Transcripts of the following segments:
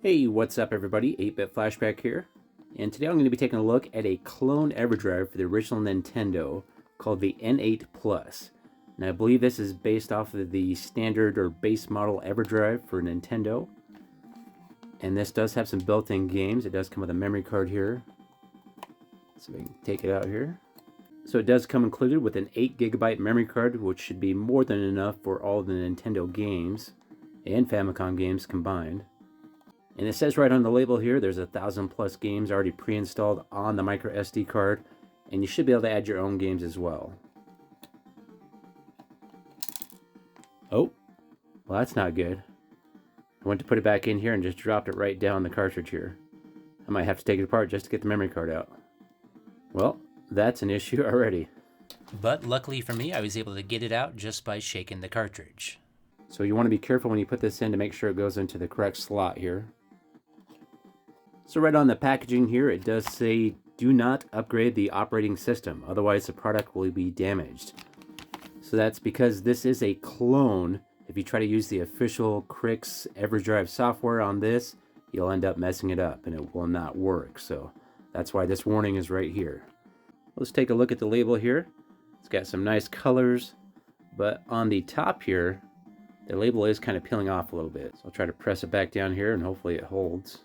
Hey, what's up everybody? 8-Bit Flashback here. And today I'm going to be taking a look at a clone EverDrive for the original Nintendo called the N8 Plus. And I believe this is based off of the standard or base model EverDrive for Nintendo. And this does have some built-in games. It does come with a memory card here. So we can take it out here. So it does come included with an 8GB memory card, which should be more than enough for all the Nintendo games and Famicom games combined. And it says right on the label here, there's 1,000+ games already pre-installed on the micro SD card, and you should be able to add your own games as well. Oh, well that's not good. I went to put it back in here and just dropped it right down the cartridge here. I might have to take it apart just to get the memory card out. Well, that's an issue already. But luckily for me, I was able to get it out just by shaking the cartridge. So you want to be careful when you put this in to make sure it goes into the correct slot here. So right on the packaging here, it does say, do not upgrade the operating system, otherwise the product will be damaged. So that's because this is a clone. If you try to use the official Crix EverDrive software on this, you'll end up messing it up and it will not work. So that's why this warning is right here. Let's take a look at the label here. It's got some nice colors, but on the top here, the label is kind of peeling off a little bit. So I'll try to press it back down here and hopefully it holds.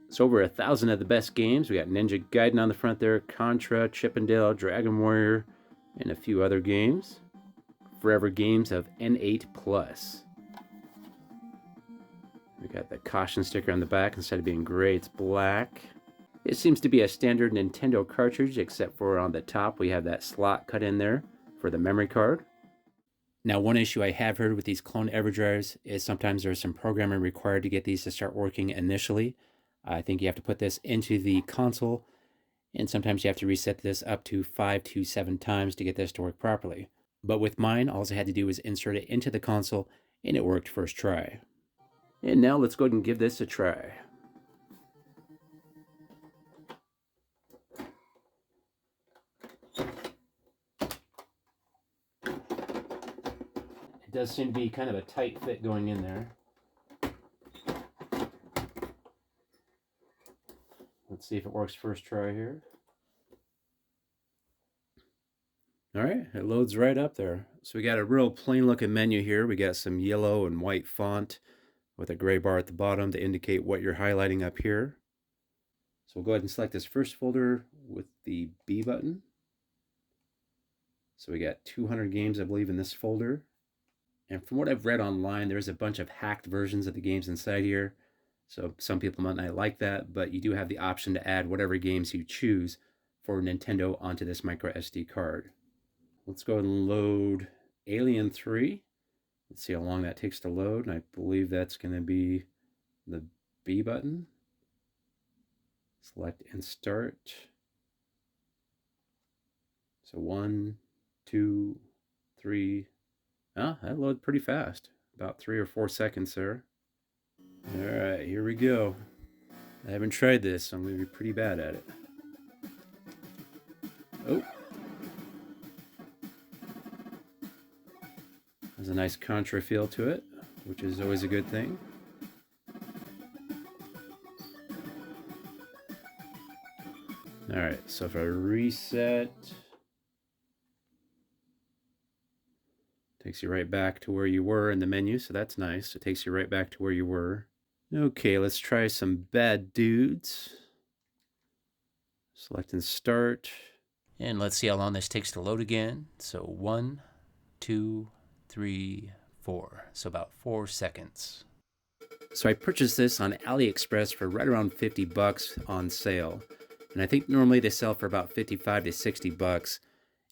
It's over 1,000 of the best games. We got Ninja Gaiden on the front there, Contra, Chippendale, Dragon Warrior, and a few other games. Forever games of N8 Plus. We got the caution sticker on the back. Instead of being gray, it's black. It seems to be a standard Nintendo cartridge, except for on the top we have that slot cut in there for the memory card. Now, one issue I have heard with these clone EverDrives is sometimes there's some programming required to get these to start working initially. I think you have to put this into the console, and sometimes you have to reset this up to 5 to 7 times to get this to work properly. But with mine, all I had to do was insert it into the console, and it worked first try. And now let's go ahead and give this a try. It does seem to be kind of a tight fit going in there. Let's see if it works first try here. All right, it loads right up there. So we got a real plain looking menu here. We got some yellow and white font with a gray bar at the bottom to indicate what you're highlighting up here. So we'll go ahead and select this first folder with the B button. So we got 200 games, I believe, in this folder. And from what I've read online, there's a bunch of hacked versions of the games inside here. So some people might not like that, but you do have the option to add whatever games you choose for Nintendo onto this micro SD card. Let's go and load Alien 3. Let's see how long that takes to load, and I believe that's going to be the B button. Select and start. So 1, 2, 3. Oh, that loaded pretty fast. About 3 or 4 seconds there. Alright, here we go. I haven't tried this, so I'm going to be pretty bad at it. Oh. There's a nice Contra feel to it, which is always a good thing. Alright, so if I reset, takes you right back to where you were in the menu, so that's nice. It takes you right back to where you were. Okay, let's try some Bad Dudes. Select and start. And let's see how long this takes to load again. So 1, 2, 3, 4. So about 4 seconds. So I purchased this on AliExpress for right around $50 on sale. And I think normally they sell for about $55 to $60.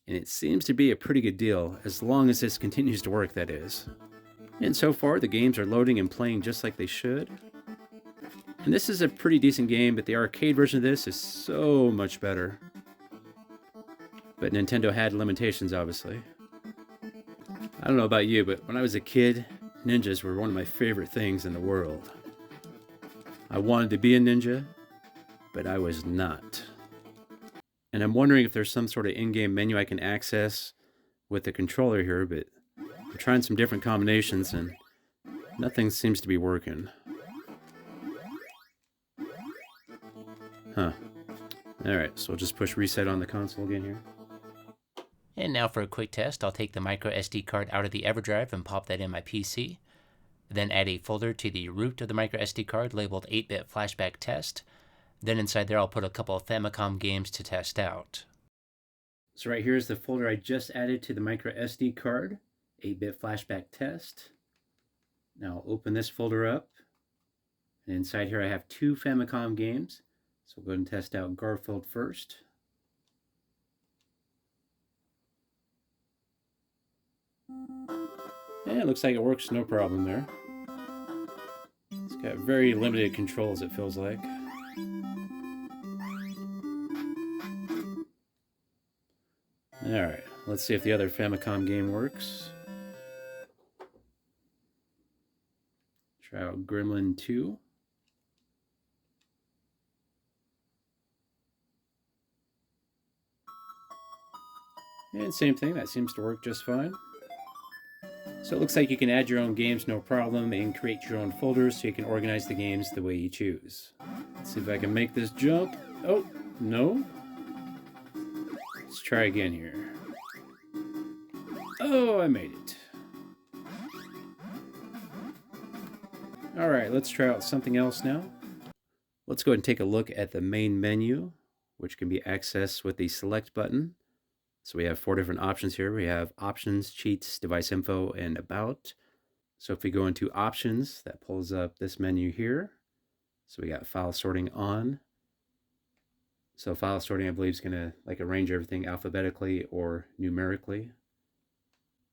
And it seems to be a pretty good deal, as long as this continues to work, that is. And so far, the games are loading and playing just like they should. And this is a pretty decent game, but the arcade version of this is so much better. But Nintendo had limitations, obviously. I don't know about you, but when I was a kid, ninjas were one of my favorite things in the world. I wanted to be a ninja, but I was not. And I'm wondering if there's some sort of in-game menu I can access with the controller here, but I'm trying some different combinations and nothing seems to be working. Huh. Alright, so we'll just push reset on the console again here. And now for a quick test, I'll take the micro SD card out of the EverDrive and pop that in my PC. Then add a folder to the root of the micro SD card labeled 8-bit flashback test. Then inside there I'll put a couple of Famicom games to test out. So right here is the folder I just added to the micro SD card, 8-bit flashback test. Now I'll open this folder up. And inside here I have 2 Famicom games. So we'll go ahead and test out Garfield first. And it looks like it works no problem there. It's got very limited controls, it feels like. Alright, let's see if the other Famicom game works. Try out Gremlin 2. And same thing, that seems to work just fine. So it looks like you can add your own games no problem and create your own folders so you can organize the games the way you choose. Let's see if I can make this jump. Oh, no. Let's try again here. Oh, I made it. Alright, let's try out something else now. Let's go ahead and take a look at the main menu, which can be accessed with the select button. So we have 4 different options here. We have options, cheats, device info, and about. So if we go into options, that pulls up this menu here. So we got file sorting on. So file sorting, I believe, is going to arrange everything alphabetically or numerically.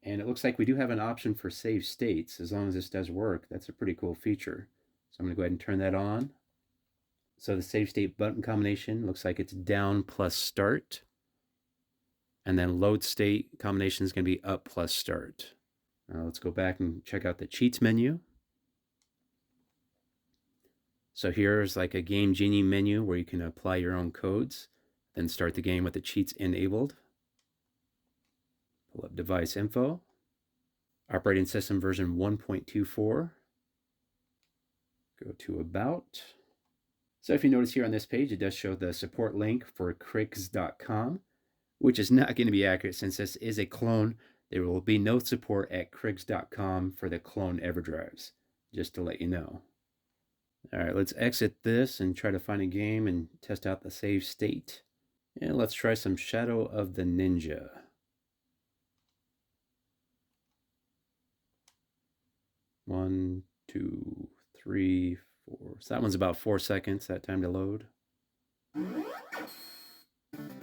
And it looks like we do have an option for save states. As long as this does work, that's a pretty cool feature. So I'm going to go ahead and turn that on. So the save state button combination looks like it's down plus start. And then load state combination is going to be up plus start. Let's go back and check out the cheats menu. So here's like a Game Genie menu where you can apply your own codes, then start the game with the cheats enabled. Pull up device info, operating system version 1.24. Go to about. So if you notice here on this page, it does show the support link for Kriggs.com, which is not going to be accurate since this is a clone. There will be no support at Kriggs.com for the clone EverDrives, just to let you know. All right, let's exit this and try to find a game and test out the save state. And let's try some Shadow of the Ninja. One, two, three, four. So that one's about 4 seconds, that time to load.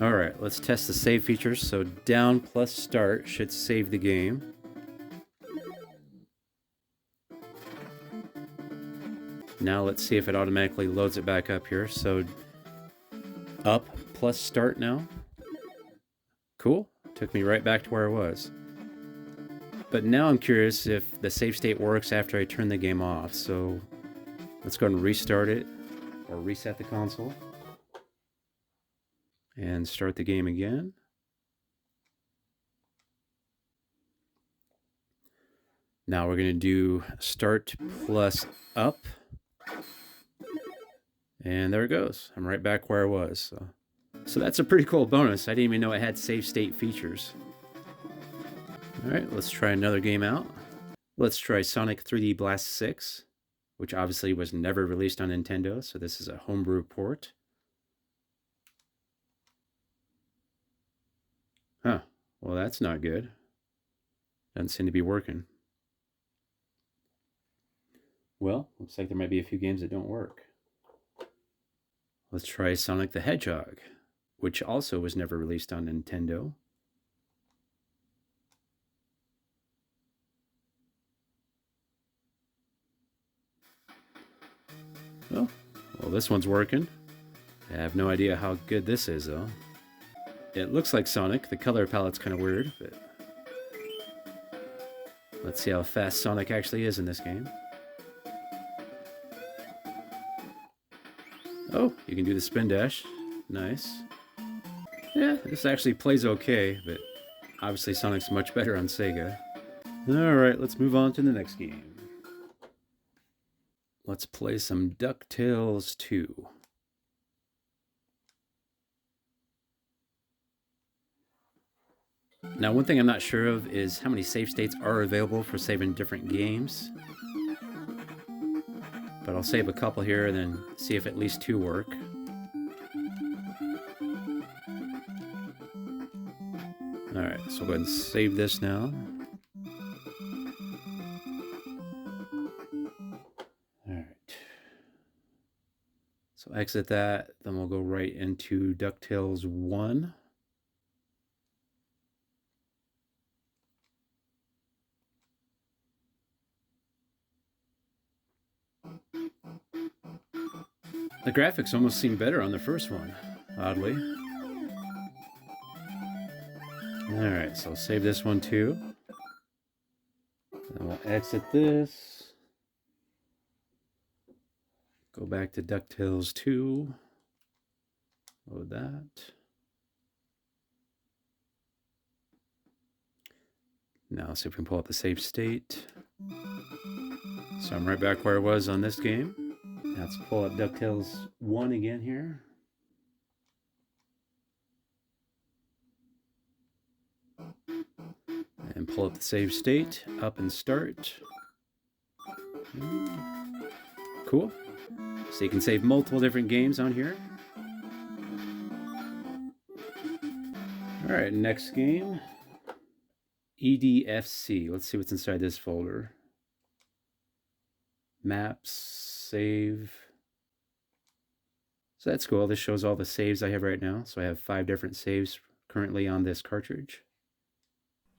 All right, let's test the save features. So down plus start should save the game. Now let's see if it automatically loads it back up here. So up plus start now. Cool, took me right back to where I was. But now I'm curious if the save state works after I turn the game off. So let's go ahead and restart it or reset the console. And start the game again. Now we're going to do start plus up. And there it goes. I'm right back where I was. So that's a pretty cool bonus. I didn't even know it had save state features. All right, let's try another game out. Let's try Sonic 3D Blast 6, which obviously was never released on Nintendo, so this is a homebrew port. Huh, well that's not good. Doesn't seem to be working. Well, looks like there might be a few games that don't work. Let's try Sonic the Hedgehog, which also was never released on Nintendo. Oh, well this one's working. I have no idea how good this is though. It looks like Sonic. The color palette's kind of weird, but let's see how fast Sonic actually is in this game. Oh, you can do the spin dash. Nice. Yeah, this actually plays okay, but obviously Sonic's much better on Sega. Alright, let's move on to the next game. Let's play some DuckTales 2. Now, one thing I'm not sure of is how many save states are available for saving different games. But I'll save a couple here and then see if at least 2 work. Alright, so we'll go ahead and save this now. Alright. So exit that, then we'll go right into DuckTales 1. The graphics almost seem better on the first one, oddly. Alright, so I'll save this one too. Then we'll exit this. Go back to DuckTales 2. Load that. Now let's see if we can pull up the save state. So I'm right back where I was on this game. Now let's pull up DuckTales 1 again here. And pull up the save state, up and start. Cool. So you can save multiple different games on here. Alright, next game. EDFC. Let's see what's inside this folder. Maps, save. So that's cool. This shows all the saves I have right now. So I have 5 different saves currently on this cartridge.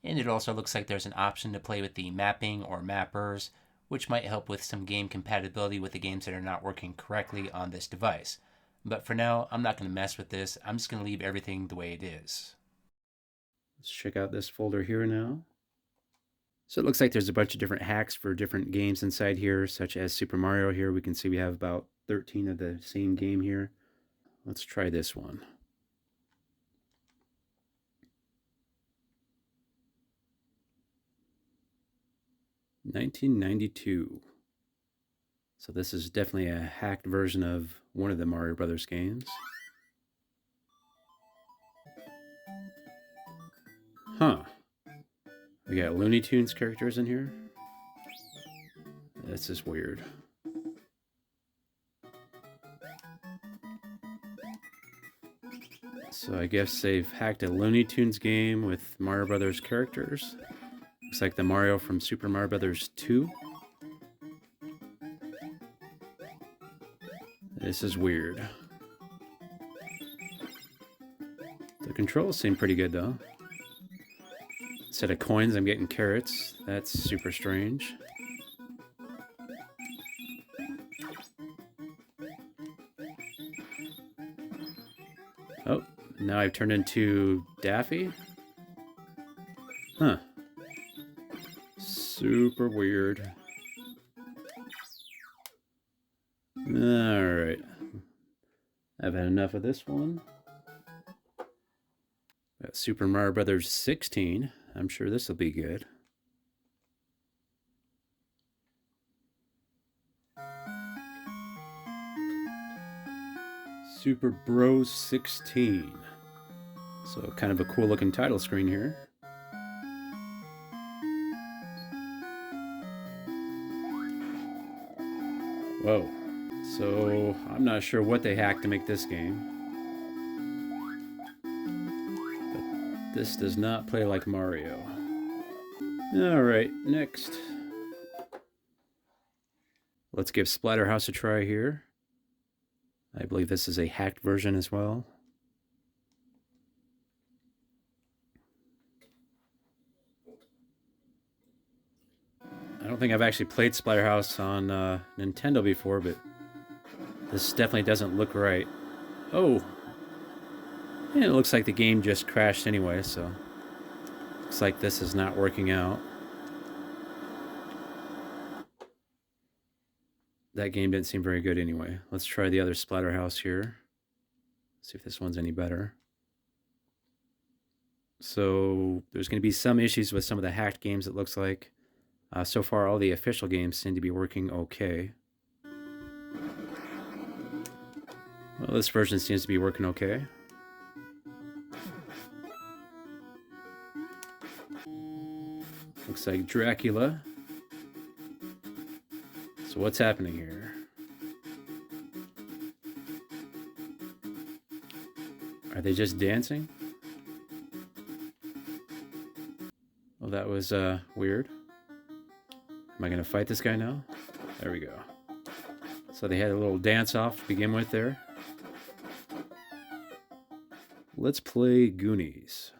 And it also looks like there's an option to play with the mapping or mappers, which might help with some game compatibility with the games that are not working correctly on this device. But for now, I'm not going to mess with this. I'm just going to leave everything the way it is. Let's check out this folder here now. So it looks like there's a bunch of different hacks for different games inside here, such as Super Mario here. We can see we have about 13 of the same game here. Let's try this one. $19.92. So this is definitely a hacked version of one of the Mario Brothers games. Huh. We got Looney Tunes characters in here. This is weird. So I guess they've hacked a Looney Tunes game with Mario Brothers characters. Looks like the Mario from Super Mario Brothers 2. This is weird. The controls seem pretty good though. Instead of coins, I'm getting carrots. That's super strange. Oh, now I've turned into Daffy? Huh. Super weird. Alright. I've had enough of this one. Got Super Mario Brothers 16. I'm sure this will be good. Super Bros 16. So kind of a cool looking title screen here. Whoa. So I'm not sure what they hacked to make this game. But this does not play like Mario. Alright, next. Let's give Splatterhouse a try here. I believe this is a hacked version as well. I don't think I've actually played Splatterhouse on Nintendo before, but this definitely doesn't look right. Oh! And it looks like the game just crashed anyway, so looks like this is not working out. That game didn't seem very good anyway. Let's try the other Splatterhouse here. See if this one's any better. So there's going to be some issues with some of the hacked games, it looks like. So far, all the official games seem to be working okay. Well, this version seems to be working okay. Looks like Dracula. So what's happening here? Are they just dancing? Well, that was weird. Am I gonna fight this guy now? There we go. So they had a little dance off to begin with there. Let's play Goonies.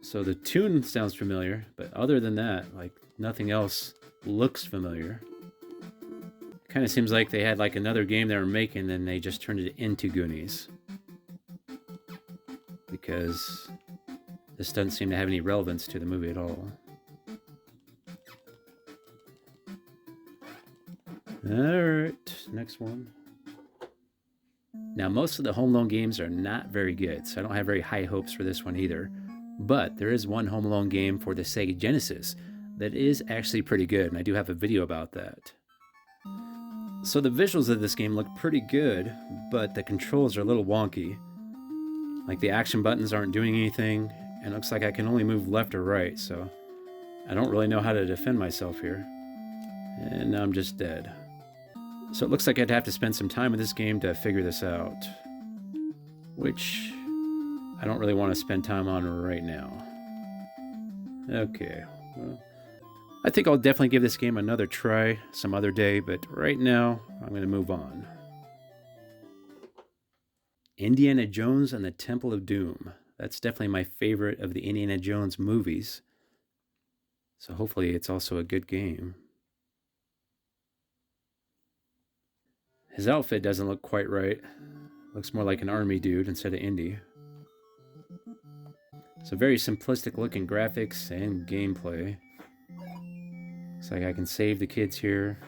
So the tune sounds familiar, but other than that, like nothing else looks familiar. Kind of seems like they had like another game they were making, and they just turned it into Goonies. Because this doesn't seem to have any relevance to the movie at all. Alright, next one. Now, most of the Home Alone games are not very good, so I don't have very high hopes for this one either. But there is one Home Alone game for the Sega Genesis that is actually pretty good, and I do have a video about that. So the visuals of this game look pretty good, but the controls are a little wonky. Like the action buttons aren't doing anything, and it looks like I can only move left or right, so I don't really know how to defend myself here. And now I'm just dead. So it looks like I'd have to spend some time with this game to figure this out, which I don't really want to spend time on right now. Okay, well, I think I'll definitely give this game another try some other day, but right now I'm going to move on. Indiana Jones and the Temple of Doom. That's definitely my favorite of the Indiana Jones movies. So hopefully it's also a good game. His outfit doesn't look quite right. Looks more like an army dude instead of Indy. So very simplistic looking graphics and gameplay. Looks like I can save the kids here.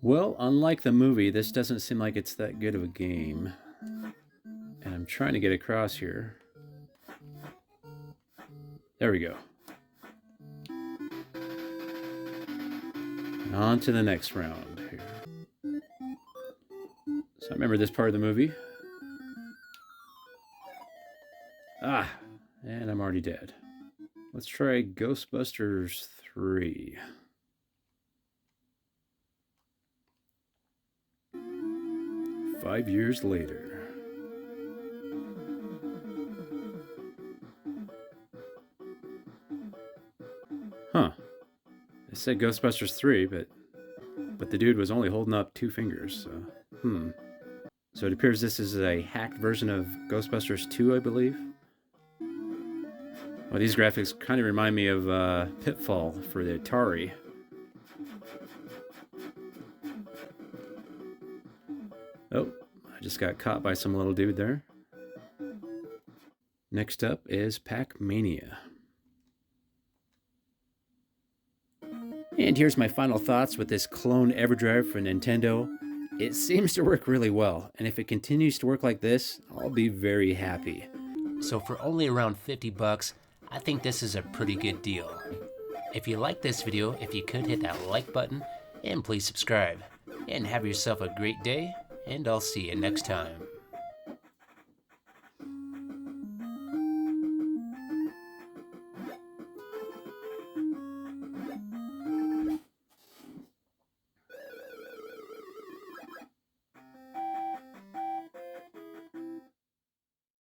Well, unlike the movie, this doesn't seem like it's that good of a game. And I'm trying to get across here. There we go. And on to the next round here. So I remember this part of the movie. Ah, and I'm already dead. Let's try Ghostbusters 3. Five years later. Huh. It said Ghostbusters 3, but the dude was only holding up 2 fingers, so So it appears this is a hacked version of Ghostbusters 2, I believe. Well, these graphics kind of remind me of Pitfall for the Atari. Oh, I just got caught by some little dude there. Next up is Pac-Mania. And here's my final thoughts with this clone EverDrive for Nintendo. It seems to work really well, and if it continues to work like this, I'll be very happy. So for only around 50 bucks, I think this is a pretty good deal. If you like this video, if you could hit that like button, and please subscribe. And have yourself a great day, and I'll see you next time.